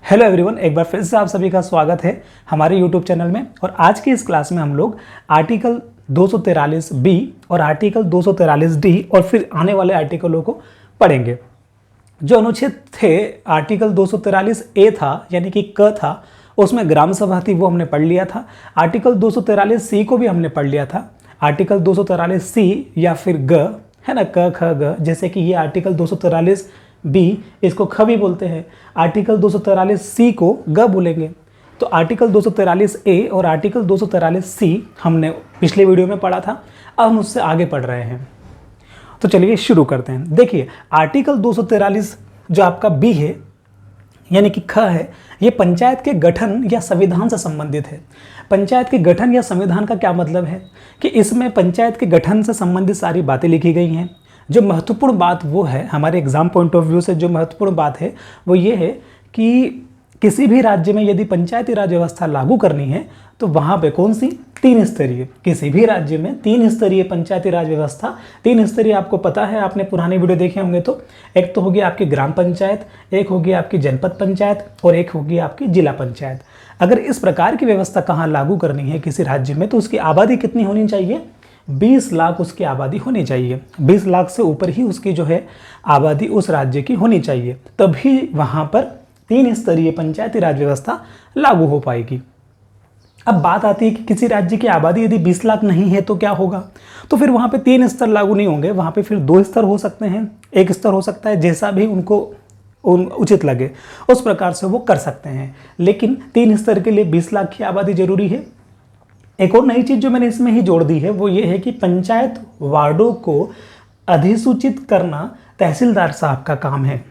Hello everyone, एक बार फिर से आप सभी का स्वागत है हमारे यूट्यूब चैनल में। और आज की इस क्लास में हम लोग आर्टिकल 243 बी और आर्टिकल 243 डी और फिर आने वाले आर्टिकलों को पढ़ेंगे। जो अनुच्छेद थे आर्टिकल 243 ए था, यानी कि क था, उसमें ग्राम सभा थी, वो हमने पढ़ लिया था। आर्टिकल 243 सी को भी हमने पढ़ लिया था। आर्टिकल 243 सी या फिर ग है ना, क ख ग, जैसे कि ये आर्टिकल 243 बी, इसको ख भी बोलते हैं। आर्टिकल 243 सी को ग बोलेंगे। तो आर्टिकल 243 ए और आर्टिकल 243 सी हमने पिछले वीडियो में पढ़ा था, अब हम उससे आगे पढ़ रहे हैं। तो चलिए शुरू करते हैं। देखिए, आर्टिकल 243 जो आपका बी है यानी कि ख है, ये पंचायत के गठन या संविधान से संबंधित है। पंचायत के गठन या संविधान का क्या मतलब है कि इसमें पंचायत के गठन से संबंधित सारी बातें लिखी गई हैं। जो महत्वपूर्ण बात वो है, हमारे एग्जाम पॉइंट ऑफ व्यू से जो महत्वपूर्ण बात है वो ये है कि किसी भी राज्य में यदि पंचायती राज व्यवस्था लागू करनी है तो वहाँ पे कौन सी, 3 स्तरीय, किसी भी राज्य में 3 स्तरीय पंचायती राज व्यवस्था। 3 स्तरीय आपको पता है, आपने पुराने वीडियो देखे होंगे। तो एक तो होगी आपकी ग्राम पंचायत, एक होगी आपकी जनपद पंचायत और एक होगी आपकी जिला पंचायत। अगर इस प्रकार की व्यवस्था कहाँ लागू करनी है किसी राज्य में, तो उसकी आबादी कितनी होनी चाहिए, 20 लाख उसकी आबादी होनी चाहिए। 20 लाख से ऊपर ही उसकी जो है आबादी उस राज्य की होनी चाहिए, तभी वहाँ पर 3 स्तरीय पंचायती राज व्यवस्था लागू हो पाएगी। अब बात आती है कि किसी राज्य की आबादी यदि 20 लाख नहीं है तो क्या होगा, तो फिर वहाँ पे 3 स्तर लागू नहीं होंगे, वहाँ पे फिर 2 स्तर हो सकते हैं, 1 स्तर हो सकता है, जैसा भी उनको उचित लगे उस प्रकार से वो कर सकते हैं। लेकिन 3 स्तर के लिए 20 लाख की आबादी जरूरी है। एक और नई चीज़ जो मैंने इसमें ही जोड़ दी है वो ये है कि पंचायत वार्डों को अधिसूचित करना तहसीलदार साहब का काम है।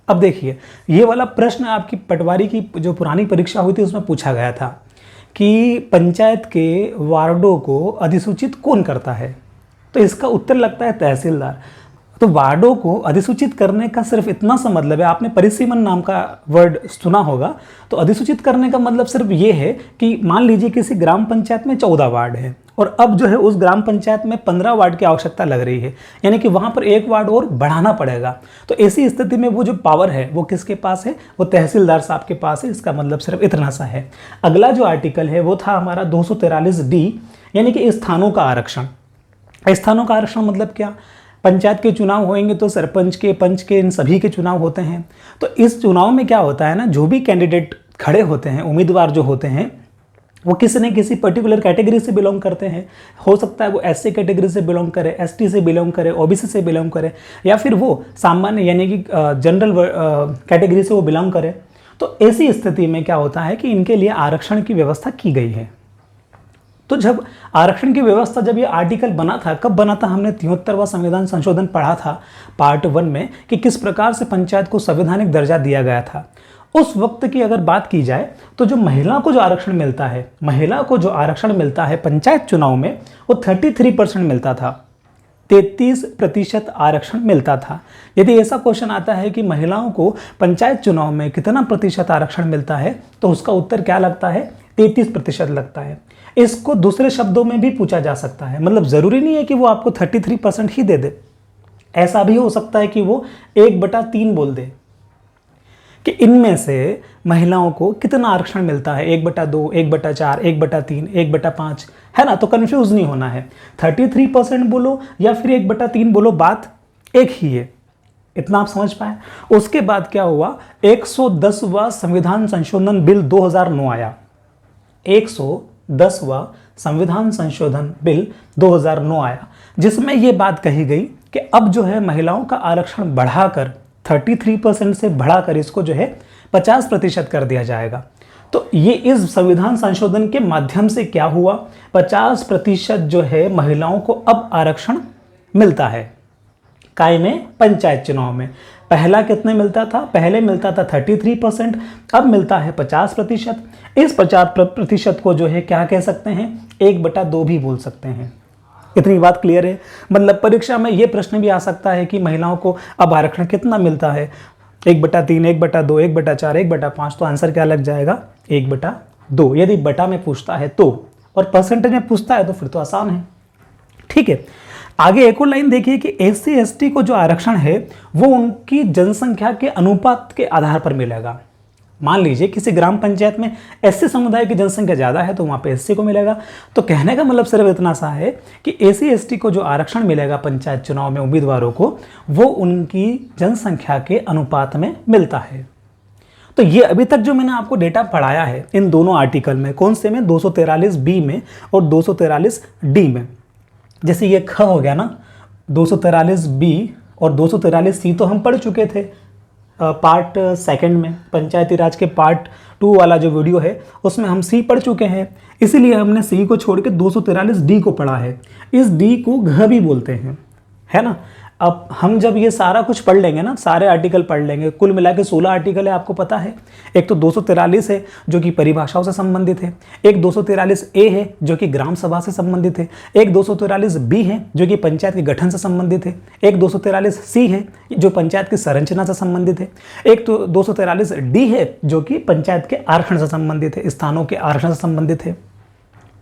अब देखिए, ये वाला प्रश्न आपकी पटवारी की जो पुरानी परीक्षा हुई थी उसमें पूछा गया था कि पंचायत के वार्डों को अधिसूचित कौन करता है, तो इसका उत्तर लगता है तहसीलदार। तो वार्डों को अधिसूचित करने का सिर्फ इतना सा मतलब है, आपने परिसीमन नाम का वर्ड सुना होगा। तो अधिसूचित करने का मतलब सिर्फ ये है कि मान लीजिए किसी ग्राम पंचायत में 14 वार्ड है और अब जो है उस ग्राम पंचायत में 15 वार्ड की आवश्यकता लग रही है, यानी कि वहाँ पर 1 वार्ड और बढ़ाना पड़ेगा। तो ऐसी स्थिति में वो जो पावर है वो किसके पास है, वो तहसीलदार साहब के पास है। इसका मतलब सिर्फ इतना सा है। अगला जो आर्टिकल है वो था हमारा 243 डी, यानी कि स्थानों का आरक्षण। स्थानों का आरक्षण मतलब क्या, पंचायत के चुनाव होंगे तो सरपंच के, पंच के, इन सभी के चुनाव होते हैं। तो इस चुनाव में क्या होता है ना, जो भी कैंडिडेट खड़े होते हैं, उम्मीदवार जो होते हैं, वो किसी न किसी पर्टिकुलर कैटेगरी से बिलोंग करते हैं। हो सकता है वो एससी कैटेगरी से बिलोंग करे, एसटी से बिलोंग करे, ओबीसी से बिलोंग करे, या फिर वो सामान्य यानी कि जनरल कैटेगरी से वो बिलोंग करे। तो ऐसी स्थिति में क्या होता है कि इनके लिए आरक्षण की व्यवस्था की गई है। तो जब आरक्षण की व्यवस्था, जब ये आर्टिकल बना था, कब बना था, हमने 73वां संविधान संशोधन पढ़ा था पार्ट 1 में कि किस प्रकार से पंचायत को संवैधानिक दर्जा दिया गया था। उस वक्त की अगर बात की जाए तो जो महिला को जो आरक्षण मिलता है, महिला को जो आरक्षण मिलता है पंचायत चुनाव में, वो 33% मिलता था। 33% आरक्षण मिलता था। यदि ऐसा क्वेश्चन आता है कि महिलाओं को पंचायत चुनाव में कितना प्रतिशत आरक्षण मिलता है, तो उसका उत्तर क्या लगता है, 33% लगता है। इसको दूसरे शब्दों में भी पूछा जा सकता है, मतलब जरूरी नहीं है कि वो आपको 33% ही दे दे। ऐसा भी हो सकता है कि वो 1/3 बोल दे कि इनमें से महिलाओं को कितना आरक्षण मिलता है, 1/2, 1/4, 1/3, 1/5, है ना। तो कंफ्यूज नहीं होना है, 33% बोलो या फिर 1/3 बोलो, बात एक ही है। इतना आप समझ पाए। उसके बाद क्या हुआ, 110वां संविधान संशोधन बिल 2009 आया। 110वां संविधान संशोधन बिल 2009 आया, जिसमें यह बात कही गई कि अब जो है महिलाओं का आरक्षण बढ़ाकर 33% से बढ़ाकर इसको जो है 50% कर दिया जाएगा। तो ये इस संविधान संशोधन के माध्यम से क्या हुआ, 50% जो है महिलाओं को अब आरक्षण मिलता है। काय में, पंचायत चुनाव में। पहला कितने मिलता था, पहले मिलता था 33%, अब मिलता है 50%। इस 50% को जो है क्या कह सकते हैं, 1/2 भी बोल सकते हैं। इतनी बात क्लियर है। मतलब परीक्षा में ये प्रश्न भी आ सकता है कि महिलाओं को अब आरक्षण कितना मिलता है, 1/3, 1/2, 1/4, 1/5। तो आंसर क्या लग जाएगा, 1/2। यदि बटा में पूछता है तो, और परसेंटेज में पूछता है तो फिर तो आसान है। ठीक है, आगे एक और लाइन देखिए कि एससी एसटी को जो आरक्षण है वो उनकी जनसंख्या के अनुपात के आधार पर मिलेगा। मान लीजिए किसी ग्राम पंचायत में एससी समुदाय की जनसंख्या ज़्यादा है तो वहाँ पे एससी को मिलेगा। तो कहने का मतलब सिर्फ इतना सा है कि एससी एसटी को जो आरक्षण मिलेगा पंचायत चुनाव में उम्मीदवारों को, वो उनकी जनसंख्या के अनुपात में मिलता है। तो ये अभी तक जो मैंने आपको डेटा पढ़ाया है इन दोनों आर्टिकल में, कौन से में, 243B में और 243D में। जैसे ये ख हो गया ना, 243B और 243C तो हम पढ़ चुके थे पार्ट सेकंड में, पंचायती राज के पार्ट 2 वाला जो वीडियो है उसमें हम सी पढ़ चुके हैं, इसीलिए हमने सी को छोड़ के 243D को पढ़ा है। इस डी को घ भी बोलते हैं, है ना। अब हम जब ये सारा कुछ पढ़ लेंगे ना, सारे आर्टिकल पढ़ लेंगे, कुल मिला के 16 आर्टिकल है, आपको पता है। एक तो 243 है जो कि परिभाषाओं से संबंधित है, एक 243A है जो कि ग्राम सभा से संबंधित है, एक 243B है जो कि पंचायत के गठन से संबंधित है, एक 243C है जो पंचायत की संरचना से संबंधित है, एक तो 243D है जो कि पंचायत के आरक्षण से संबंधित है, स्थानों के आरक्षण से संबंधित है।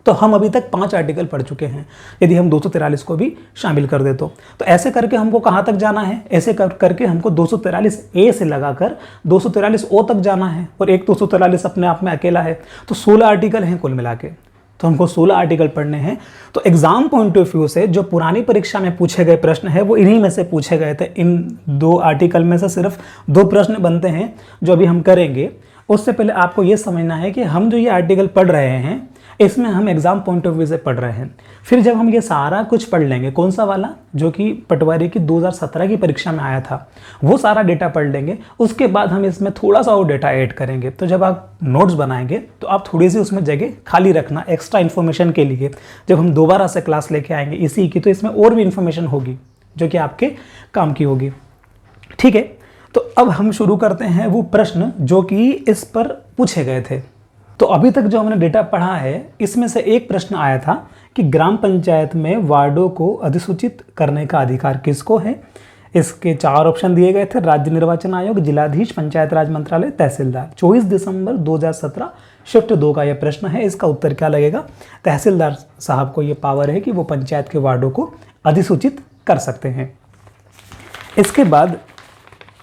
तो हम अभी तक 5 आर्टिकल पढ़ चुके हैं, यदि हम 243 को भी शामिल कर दे तो ऐसे करके हमको कहाँ तक जाना है, ऐसे करके हमको 243A से लगाकर 243O तक जाना है, और एक 243 अपने आप में अकेला है। तो 16 आर्टिकल हैं कुल मिला के, तो हमको 16 आर्टिकल पढ़ने हैं। तो एग्जाम पॉइंट ऑफ व्यू से जो पुरानी परीक्षा में पूछे गए प्रश्न है वो इन्हीं में से पूछे गए थे। इन 2 आर्टिकल में से सिर्फ 2 प्रश्न बनते हैं जो अभी हम करेंगे। उससे पहले आपको ये समझना है कि हम जो ये आर्टिकल पढ़ रहे हैं इसमें हम एग्जाम पॉइंट ऑफ व्यू से पढ़ रहे हैं। फिर जब हम ये सारा कुछ पढ़ लेंगे, कौन सा वाला, जो कि पटवारी की 2017 की परीक्षा में आया था, वो सारा डेटा पढ़ लेंगे, उसके बाद हम इसमें थोड़ा सा और डेटा ऐड करेंगे। तो जब आप नोट्स बनाएंगे तो आप थोड़ी सी उसमें जगह खाली रखना एक्स्ट्रा इन्फॉर्मेशन के लिए। जब हम दोबारा से क्लास लेके आएंगे इसी की, तो इसमें और भी इन्फॉर्मेशन होगी जो कि आपके काम की होगी। ठीक है, तो अब हम शुरू करते हैं वो प्रश्न जो कि इस पर पूछे गए थे। तो अभी तक जो हमने डेटा पढ़ा है इसमें से एक प्रश्न आया था कि ग्राम पंचायत में वार्डों को अधिसूचित करने का अधिकार किसको है। इसके 4 ऑप्शन दिए गए थे, राज्य निर्वाचन आयोग, जिलाधीश, पंचायत राज मंत्रालय, तहसीलदार। 24 दिसंबर 2017 शिफ्ट 2 का यह प्रश्न है। इसका उत्तर क्या लगेगा, तहसीलदार साहब को ये पावर है कि वो पंचायत के वार्डों को अधिसूचित कर सकते हैं। इसके बाद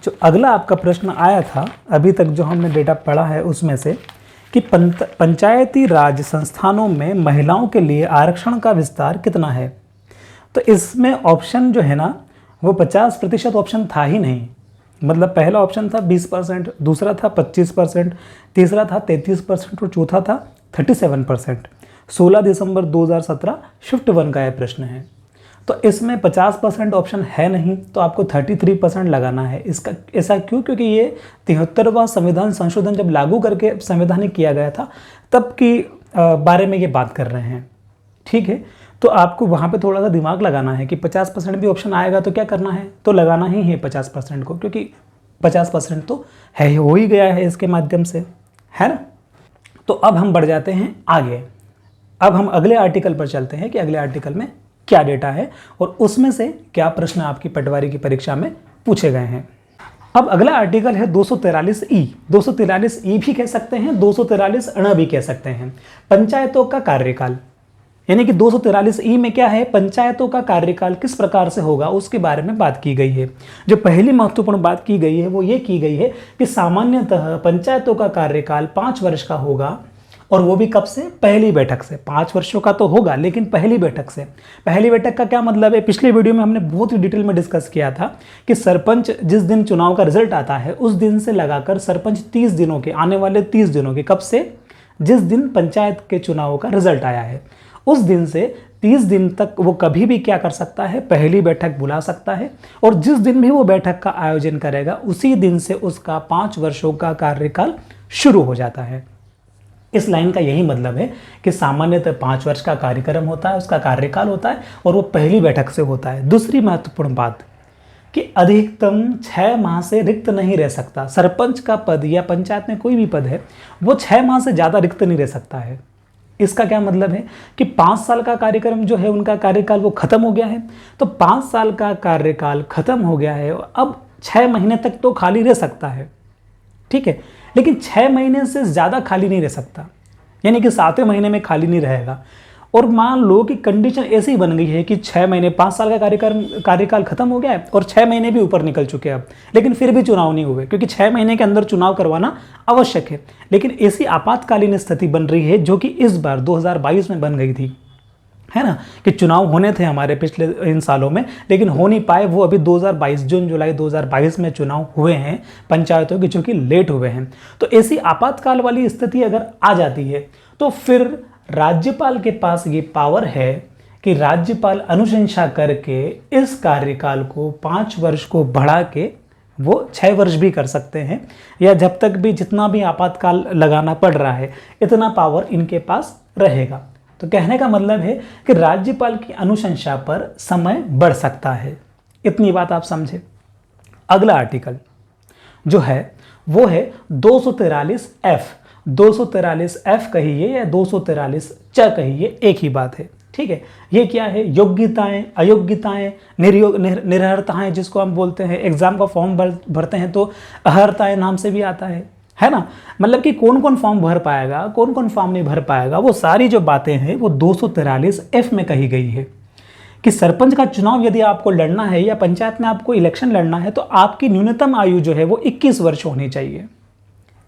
जो अगला आपका प्रश्न आया था, अभी तक जो हमने डेटा पढ़ा है उसमें से, कि पंचायती राज संस्थानों में महिलाओं के लिए आरक्षण का विस्तार कितना है। तो इसमें ऑप्शन जो है ना वो 50% ऑप्शन था ही नहीं। मतलब पहला ऑप्शन था 20%, दूसरा था 25%, तीसरा था 33% और चौथा था 37%। 16 दिसंबर 2017 शिफ्ट 1 का यह प्रश्न है। तो इसमें 50% ऑप्शन है नहीं, तो आपको 33% लगाना है। इसका ऐसा क्यों, क्योंकि ये 73वां संविधान संशोधन जब लागू करके संवैधानिक किया गया था तब की बारे में ये बात कर रहे हैं। ठीक है, तो आपको वहाँ पे थोड़ा सा दिमाग लगाना है कि 50% भी ऑप्शन आएगा तो क्या करना है, तो लगाना ही है 50% को, क्योंकि 50% तो है हो ही गया है इसके माध्यम से, है ना। तो अब हम बढ़ जाते हैं आगे। अब हम अगले आर्टिकल पर चलते हैं कि अगले आर्टिकल में क्या डेटा है और उसमें से क्या प्रश्न आपकी पटवारी की परीक्षा में पूछे गए हैं। अब अगला आर्टिकल है 243E। 243E भी कह सकते हैं, 243 अणा भी कह सकते हैं। पंचायतों का कार्यकाल, यानी कि 243E में क्या है, पंचायतों का कार्यकाल किस प्रकार से होगा उसके बारे में बात की गई है। जो पहली महत्वपूर्ण बात की गई है वो ये की गई है कि सामान्यतः पंचायतों का कार्यकाल 5 वर्ष का होगा, और वो भी कब से, पहली बैठक से। 5 वर्षों का तो होगा लेकिन पहली बैठक से। पहली बैठक का क्या मतलब है, पिछले वीडियो में हमने बहुत ही डिटेल में डिस्कस किया था कि सरपंच जिस दिन चुनाव का रिजल्ट आता है उस दिन से लगाकर सरपंच 30 दिनों के, आने वाले 30 दिनों के, कब से, जिस दिन पंचायत के चुनाव का रिजल्ट आया है उस दिन से 30 दिन तक वो कभी भी क्या कर सकता है, पहली बैठक बुला सकता है, और जिस दिन भी वो बैठक का आयोजन करेगा उसी दिन से उसका 5 वर्षों का कार्यकाल शुरू हो जाता है। इस लाइन का यही मतलब है कि सामान्यतः 5 वर्ष का कार्यक्रम होता है, उसका कार्यकाल होता है, और वो पहली बैठक से होता है। दूसरी महत्वपूर्ण बात कि अधिकतम 6 माह से रिक्त नहीं रह सकता। सरपंच का पद या पंचायत में कोई भी पद है वो 6 माह से ज़्यादा रिक्त नहीं रह सकता है। इसका क्या मतलब है कि 5 साल का कार्यक्रम जो है उनका कार्यकाल वो खत्म हो गया है, तो 5 साल का कार्यकाल खत्म हो गया है, अब 6 महीने तक तो खाली रह सकता है। ठीक है, लेकिन 6 महीने से ज़्यादा खाली नहीं रह सकता, यानी कि 7वें महीने में खाली नहीं रहेगा। और मान लो कि कंडीशन ऐसी बन गई है कि 6 महीने 5 साल का कार्यकाल खत्म हो गया है और 6 महीने भी ऊपर निकल चुके हैं अब, लेकिन फिर भी चुनाव नहीं हुए, क्योंकि 6 महीने के अंदर चुनाव करवाना आवश्यक है। लेकिन ऐसी आपातकालीन स्थिति बन रही है जो कि इस बार 2022 में बन गई थी, है ना, कि चुनाव होने थे हमारे पिछले इन सालों में, लेकिन हो नहीं पाए। वो अभी 2022 जून जुलाई 2022 में चुनाव हुए हैं पंचायतों के, जो कि लेट हुए हैं। तो ऐसी आपातकाल वाली स्थिति अगर आ जाती है तो फिर राज्यपाल के पास ये पावर है कि राज्यपाल अनुशंसा करके इस कार्यकाल को 5 वर्ष को बढ़ा के वो 6 वर्ष भी कर सकते हैं, या जब तक भी जितना भी आपातकाल लगाना पड़ रहा है इतना पावर इनके पास रहेगा। तो कहने का मतलब है कि राज्यपाल की अनुशंसा पर समय बढ़ सकता है। इतनी बात आप समझे। अगला आर्टिकल जो है वो है 243F। 243F कहिए या 243 च कहिए, एक ही बात है, ठीक है। ये क्या है? योग्यताएं, अयोग्यताएं, निरर्हताएं, जिसको हम बोलते हैं, एग्जाम का फॉर्म भरते हैं तो अहर्ताएं नाम से भी आता है ना। मतलब कि कौन कौन फॉर्म भर पाएगा, कौन कौन फॉर्म नहीं भर पाएगा, वो सारी जो बातें हैं वो 243F में कही गई है कि सरपंच का चुनाव यदि आपको लड़ना है या पंचायत में आपको इलेक्शन लड़ना है तो आपकी न्यूनतम आयु जो है वो 21 वर्ष होनी चाहिए।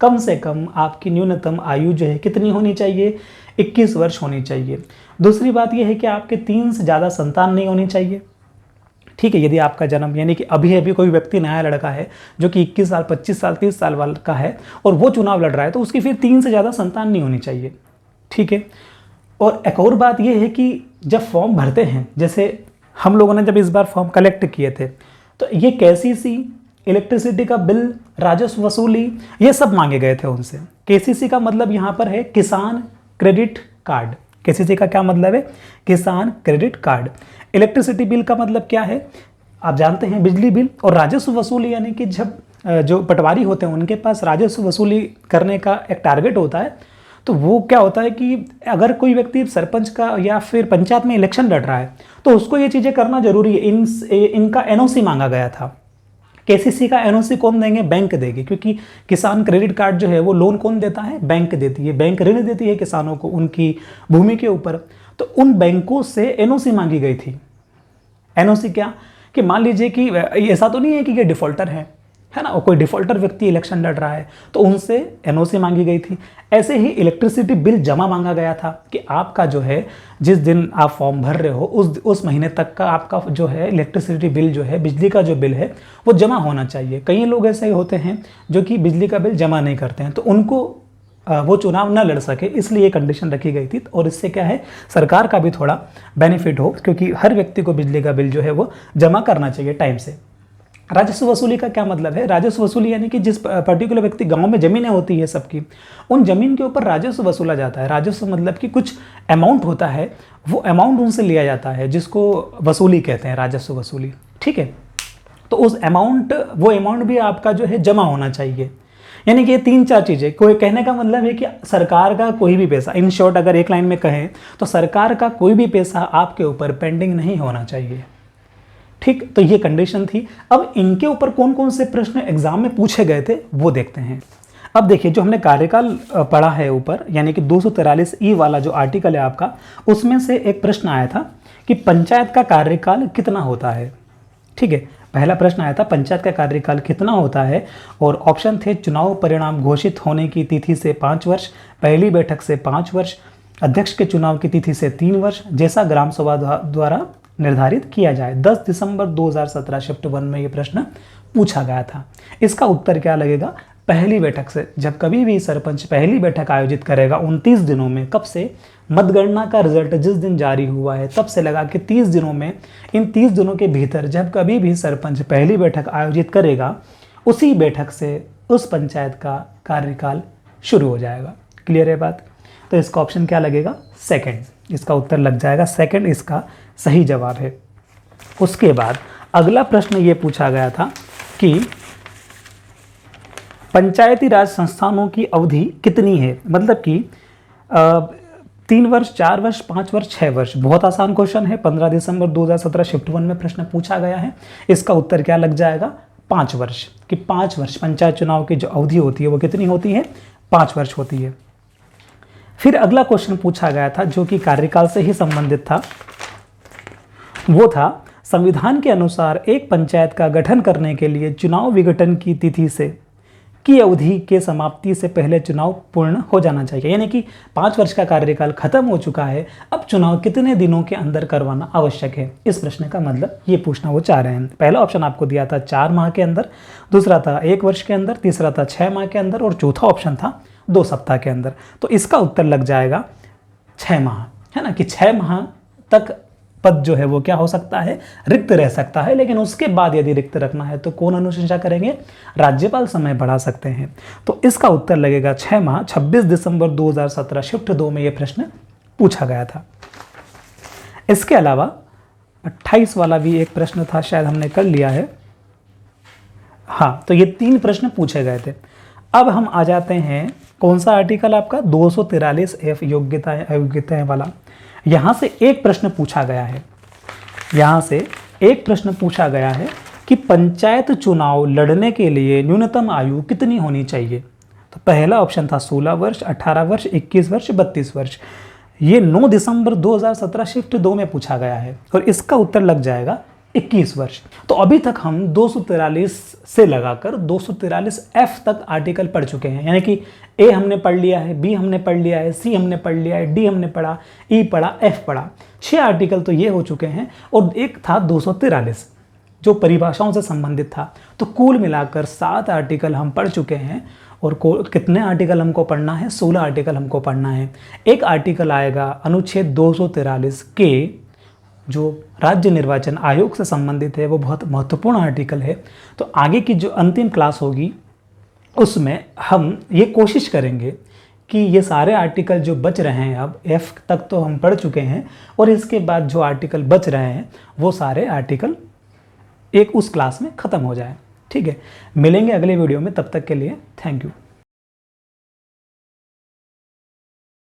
कम से कम आपकी न्यूनतम आयु जो है कितनी होनी चाहिए? 21 वर्ष होनी चाहिए। दूसरी बात यह है कि आपके 3 से ज़्यादा संतान नहीं होनी चाहिए, ठीक है। यदि आपका जन्म, यानी कि अभी कोई व्यक्ति नया लड़का है जो कि 21 साल 25 साल 30 साल वाला का है और वो चुनाव लड़ रहा है तो उसकी फिर 3 से ज़्यादा संतान नहीं होनी चाहिए, ठीक है। और एक और बात यह है कि जब फॉर्म भरते हैं, जैसे हम लोगों ने जब इस बार फॉर्म कलेक्ट किए थे तो ये केसीसी, इलेक्ट्रिसिटी का बिल, राजस्व वसूली, ये सब मांगे गए थे उनसे। केसीसी का मतलब यहाँ पर है किसान क्रेडिट कार्ड। केसीसी का क्या मतलब है? किसान क्रेडिट कार्ड। इलेक्ट्रिसिटी बिल का मतलब क्या है? आप जानते हैं, बिजली बिल। और राजस्व वसूली यानी कि जब जो पटवारी होते हैं उनके पास राजस्व वसूली करने का एक टारगेट होता है, तो वो क्या होता है कि अगर कोई व्यक्ति सरपंच का या फिर पंचायत में इलेक्शन लड़ रहा है तो उसको ये चीज़ें करना जरूरी है। इनका एनओसी मांगा गया था। केसीसी का एनओसी कौन देंगे? बैंक देगी, क्योंकि किसान क्रेडिट कार्ड जो है वो लोन कौन देता है? बैंक देती है। बैंक ऋण देती है किसानों को उनकी भूमि के ऊपर। तो उन बैंकों से एनओसी मांगी गई थी। एनओसी क्या कि मान लीजिए कि ऐसा तो नहीं है कि ये डिफॉल्टर है ना, और कोई डिफॉल्टर व्यक्ति इलेक्शन लड़ रहा है तो उनसे एनओसी मांगी गई थी। ऐसे ही इलेक्ट्रिसिटी बिल जमा मांगा गया था कि आपका जो है, जिस दिन आप फॉर्म भर रहे हो उस महीने तक का आपका जो है इलेक्ट्रिसिटी बिल जो है, बिजली का जो बिल है वो जमा होना चाहिए। कई लोग ऐसे होते हैं जो कि बिजली का बिल जमा नहीं करते हैं, तो उनको वो चुनाव न लड़ सके, इसलिए ये कंडीशन रखी गई थी। और इससे क्या है, सरकार का भी थोड़ा बेनिफिट हो, क्योंकि हर व्यक्ति को बिजली का बिल जो है वो जमा करना चाहिए टाइम से। राजस्व वसूली का क्या मतलब है? राजस्व वसूली यानी कि जिस पर्टिकुलर व्यक्ति, गांव में ज़मीनें होती है सबकी, उन ज़मीन के ऊपर राजस्व वसूला जाता है। राजस्व मतलब कि कुछ अमाउंट होता है, वो अमाउंट उनसे लिया जाता है, जिसको वसूली कहते हैं, राजस्व वसूली, ठीक है। तो वो अमाउंट भी आपका जो है जमा होना चाहिए। यानी कि ये 3-4 चीज़ें, कोई कहने का मतलब है कि सरकार का कोई भी पैसा, इन शॉर्ट अगर एक लाइन में कहें तो सरकार का कोई भी पैसा आपके ऊपर पेंडिंग नहीं होना चाहिए, ठीक। तो ये कंडीशन थी। अब इनके ऊपर कौन कौन से प्रश्न एग्जाम में पूछे गए थे वो देखते हैं। अब देखिए, जो हमने कार्यकाल पढ़ा है ऊपर, यानी कि 243E वाला जो आर्टिकल है आपका, उसमें से एक प्रश्न आया था कि पंचायत का कार्यकाल कितना होता है, ठीक है। पहला प्रश्न आया था, पंचायत का कार्यकाल कितना होता है, और ऑप्शन थे, चुनाव परिणाम घोषित होने की तिथि से 5 वर्ष, पहली बैठक से 5 वर्ष, अध्यक्ष के चुनाव की तिथि से 3 वर्ष, जैसा ग्राम सभा द्वारा निर्धारित किया जाए। 10 दिसंबर 2017 शिफ्ट 1 में ये प्रश्न पूछा गया था। इसका उत्तर क्या लगेगा? पहली बैठक से। जब कभी भी सरपंच पहली बैठक आयोजित करेगा 29 दिनों में, कब से? मतगणना का रिजल्ट जिस दिन जारी हुआ है तब से लगा के 30 दिनों में, इन 30 दिनों के भीतर जब कभी भी सरपंच पहली बैठक आयोजित करेगा, उसी बैठक से उस पंचायत का कार्यकाल शुरू हो जाएगा। क्लियर है बात? तो इसका ऑप्शन क्या लगेगा? सेकंड। इसका उत्तर लग जाएगा सेकंड, इसका सही जवाब है। उसके बाद अगला प्रश्न ये पूछा गया था कि पंचायती राज संस्थानों की अवधि कितनी है, मतलब कि 3 वर्ष, 4 वर्ष, 5 वर्ष, 6 वर्ष। बहुत आसान क्वेश्चन है, 15 दिसंबर 2017 शिफ्ट 1 में प्रश्न पूछा गया है। इसका उत्तर क्या लग जाएगा? 5 वर्ष। कि 5 वर्ष पंचायत चुनाव की जो अवधि होती है वो कितनी होती है? 5 वर्ष होती है। फिर अगला क्वेश्चन पूछा गया था जो कि कार्यकाल से ही संबंधित था, वो था संविधान के अनुसार एक पंचायत का गठन करने के लिए चुनाव विघटन की तिथि से की अवधि के समाप्ति से पहले चुनाव पूर्ण हो जाना चाहिए। यानी कि 5 वर्ष का कार्यकाल खत्म हो चुका है, अब चुनाव कितने दिनों के अंदर करवाना आवश्यक है। इस प्रश्न का मतलब ये पूछना वो चाह रहे हैं। पहला ऑप्शन आपको दिया था 4 माह के अंदर, दूसरा था 1 वर्ष के अंदर, तीसरा था 6 माह के अंदर और चौथा ऑप्शन था 2 सप्ताह के अंदर। तो इसका उत्तर लग जाएगा 6 माह, है ना, कि 6 माह तक पद जो है वो क्या हो सकता है, रिक्त रह सकता है। लेकिन उसके बाद यदि रिक्त रखना है तो कौन अनुशंसा करेंगे, राज्यपाल समय बढ़ा सकते हैं। तो इसका उत्तर लगेगा 6 माह। 26 दिसंबर 2017 शिफ्ट 2 में यह प्रश्न पूछा गया था। इसके अलावा 28 वाला भी एक प्रश्न था, शायद हमने कर लिया है। हाँ, तो ये 3 प्रश्न पूछे गए थे। अब हम आ जाते हैं, कौन सा आर्टिकल आपका 243F योग्यताएं अयोग्यताएं वाला। यहां से एक प्रश्न पूछा गया है, यहां से एक प्रश्न पूछा गया है कि पंचायत चुनाव लड़ने के लिए न्यूनतम आयु कितनी होनी चाहिए। तो पहला ऑप्शन था 16 वर्ष, 18 वर्ष, 21 वर्ष, 32 वर्ष। ये 9 दिसंबर 2017 शिफ्ट 2 में पूछा गया है और इसका उत्तर लग जाएगा 21 वर्ष। तो अभी तक हम 243 से लगाकर 243F तक आर्टिकल पढ़ चुके हैं। यानी कि ए हमने पढ़ लिया है, बी हमने पढ़ लिया है, सी हमने पढ़ लिया है, डी हमने पढ़ा, ई पढ़ा, एफ पढ़ा। 6 आर्टिकल तो ये हो चुके हैं और एक था 243 जो परिभाषाओं से संबंधित था। तो कुल मिलाकर 7 आर्टिकल हम पढ़ चुके हैं। और कितने आर्टिकल हमको पढ़ना है, 16 आर्टिकल हमको पढ़ना है। एक आर्टिकल आएगा अनुच्छेद 243 के, जो राज्य निर्वाचन आयोग से संबंधित है, वो बहुत महत्वपूर्ण आर्टिकल है। तो आगे की जो अंतिम क्लास होगी उसमें हम ये कोशिश करेंगे कि ये सारे आर्टिकल जो बच रहे हैं, अब एफ तक तो हम पढ़ चुके हैं और इसके बाद जो आर्टिकल बच रहे हैं वो सारे आर्टिकल एक उस क्लास में ख़त्म हो जाए। ठीक है, मिलेंगे अगले वीडियो में, तब तक के लिए थैंक यू।